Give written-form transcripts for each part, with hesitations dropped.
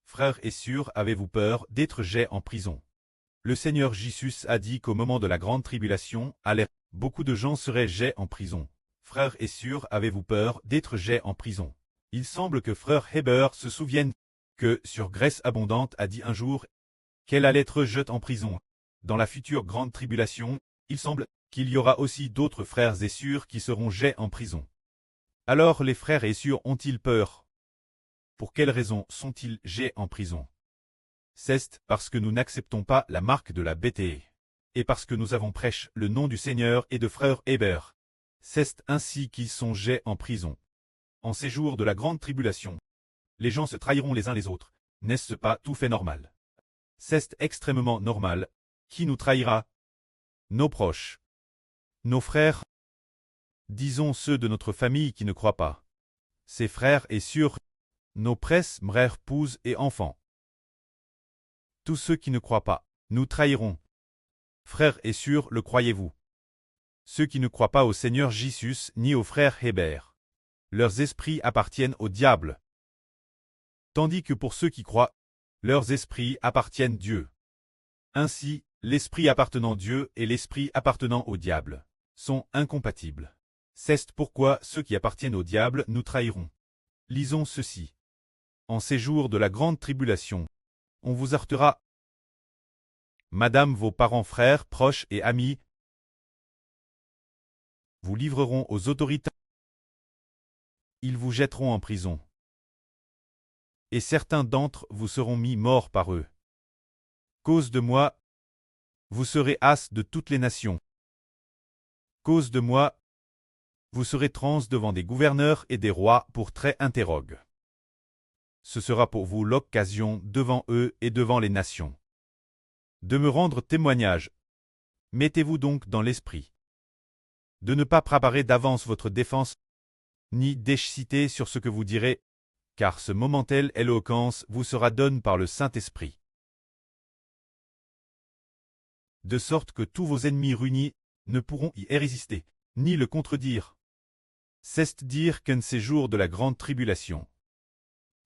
Frères et sœurs, avez-vous peur d'être jetés en prison? Le Seigneur Jésus a dit qu'au moment de la grande tribulation, beaucoup de gens seraient jetés en prison. Frères et sœurs, avez-vous peur d'être jetés en prison? Il semble que frère Heber se souvienne que, sur Grèce abondante, a dit un jour qu'elle allait être jetée en prison. Dans la future grande tribulation, il semble qu'il y aura aussi d'autres frères et sœurs qui seront jetés en prison. Alors les frères et sœurs ont-ils peur? Pour quelles raisons sont-ils jetés en prison? C'est parce que nous n'acceptons pas la marque de la BTE. Et parce que nous avons prêché le nom du Seigneur et de frère Heber. C'est ainsi qu'ils sont jetés en prison. En ces jours de la grande tribulation, les gens se trahiront les uns les autres. N'est-ce pas tout fait normal? C'est extrêmement normal. Qui nous trahira? Nos proches. Nos frères. Disons ceux de notre famille qui ne croient pas. Ses frères et sœurs. Nos presses, mères, pouses et enfants. Tous ceux qui ne croient pas, nous trahirons. Frères et sœurs, le croyez-vous? Ceux qui ne croient pas au Seigneur Jésus ni au frère Heber. Leurs esprits appartiennent au diable. Tandis que pour ceux qui croient, leurs esprits appartiennent Dieu. Ainsi, l'esprit appartenant Dieu et l'esprit appartenant au diable sont incompatibles. C'est pourquoi ceux qui appartiennent au diable nous trahiront. Lisons ceci. En ces jours de la grande tribulation, on vous heurtera. Madame, vos parents, frères, proches et amis vous livreront aux autorités. Ils vous jetteront en prison. Et certains d'entre vous seront mis morts par eux. Cause de moi, vous serez as de toutes les nations. Cause de moi, vous serez trans devant des gouverneurs et des rois pour trait interrogue. Ce sera pour vous l'occasion devant eux et devant les nations de me rendre témoignage. Mettez-vous donc dans l'esprit de ne pas préparer d'avance votre défense, ni d'exciter sur ce que vous direz, car ce momentelle éloquence vous sera donnée par le Saint-Esprit. De sorte que tous vos ennemis réunis ne pourront y résister, ni le contredire. C'est dire qu'en ces jours de la grande tribulation,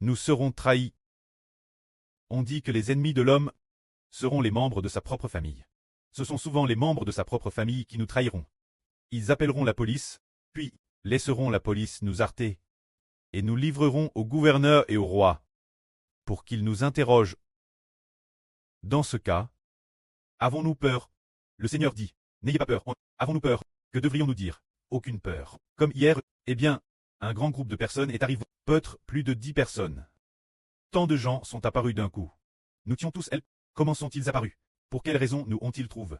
nous serons trahis. On dit que les ennemis de l'homme seront les membres de sa propre famille. Ce sont souvent les membres de sa propre famille qui nous trahiront. Ils appelleront la police, puis laisseront la police nous arrêter, et nous livrerons au gouverneur et au roi, pour qu'ils nous interrogent. Dans ce cas, avons-nous peur? Le Seigneur dit, n'ayez pas peur. Avons-nous peur? Que devrions-nous dire? Aucune peur. Comme hier, eh bien, un grand groupe de personnes est arrivé, peut-être plus de 10 personnes. Tant de gens sont apparus d'un coup. Nous étions tous elles. Comment sont-ils apparus? Pour quelles raisons nous ont-ils trouvé?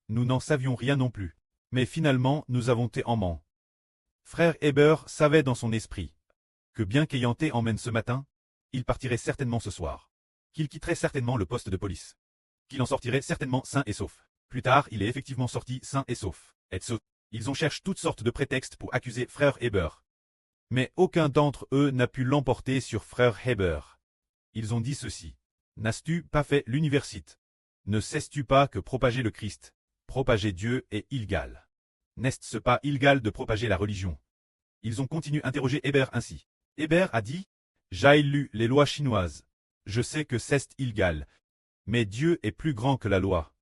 Nous n'en savions rien non plus. Mais finalement, nous avons été en ment. Frère Heber savait dans son esprit que bien qu'ayant été en Maine ce matin, il partirait certainement ce soir. Qu'il quitterait certainement le poste de police. Qu'il en sortirait certainement sain et sauf. Plus tard, il est effectivement sorti sain et sauf. Ils ont cherché toutes sortes de prétextes pour accuser frère Heber. Mais aucun d'entre eux n'a pu l'emporter sur frère Heber. Ils ont dit ceci. N'as-tu pas fait l'université? Ne sais-tu pas que propager le Christ, propager Dieu est illégal? N'est-ce pas illégal de propager la religion? Ils ont continué à interroger Heber ainsi. Heber a dit, j'ai lu les lois chinoises. Je sais que c'est illégal. Mais Dieu est plus grand que la loi.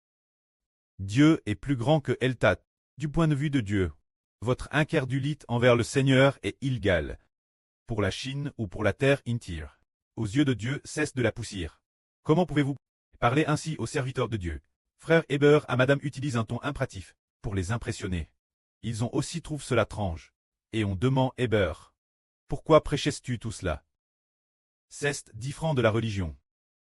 Dieu est plus grand que Eltat. Du point de vue de Dieu, votre incrédulité envers le Seigneur est illégal. Pour la Chine ou pour la terre entière. Aux yeux de Dieu, cesse de la poussière. Comment pouvez-vous parler ainsi aux serviteurs de Dieu? Frère Heber à madame utilise un ton impératif pour les impressionner. Ils ont aussi trouvé cela étrange. Et on demande Heber. Pourquoi prêches-tu tout cela? C'est différent de la religion.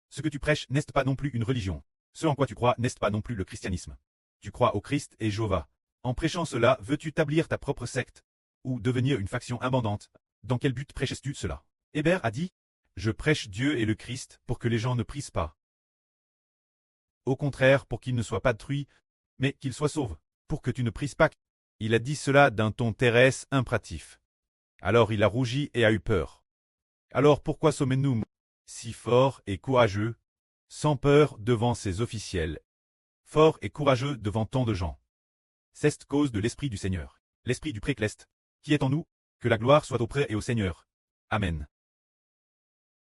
Ce que tu prêches n'est pas non plus une religion. Ce en quoi tu crois n'est pas non plus le christianisme. Tu crois au Christ et Jéhovah. En prêchant cela, veux-tu établir ta propre secte? Ou devenir une faction abondante? Dans quel but prêches-tu cela? Heber a dit, je prêche Dieu et le Christ pour que les gens ne prissent pas. Au contraire, pour qu'ils ne soient pas détruits, mais qu'ils soient sauvés, pour que tu ne prisses pas. Il a dit cela d'un ton terrestre impératif. Alors il a rougi et a eu peur. Alors pourquoi sommes-nous si forts et courageux, sans peur devant ces officiels, forts et courageux devant tant de gens? C'est cause de l'Esprit du Seigneur, l'Esprit du Précleste, qui est en nous, que la gloire soit auprès et au Seigneur. Amen.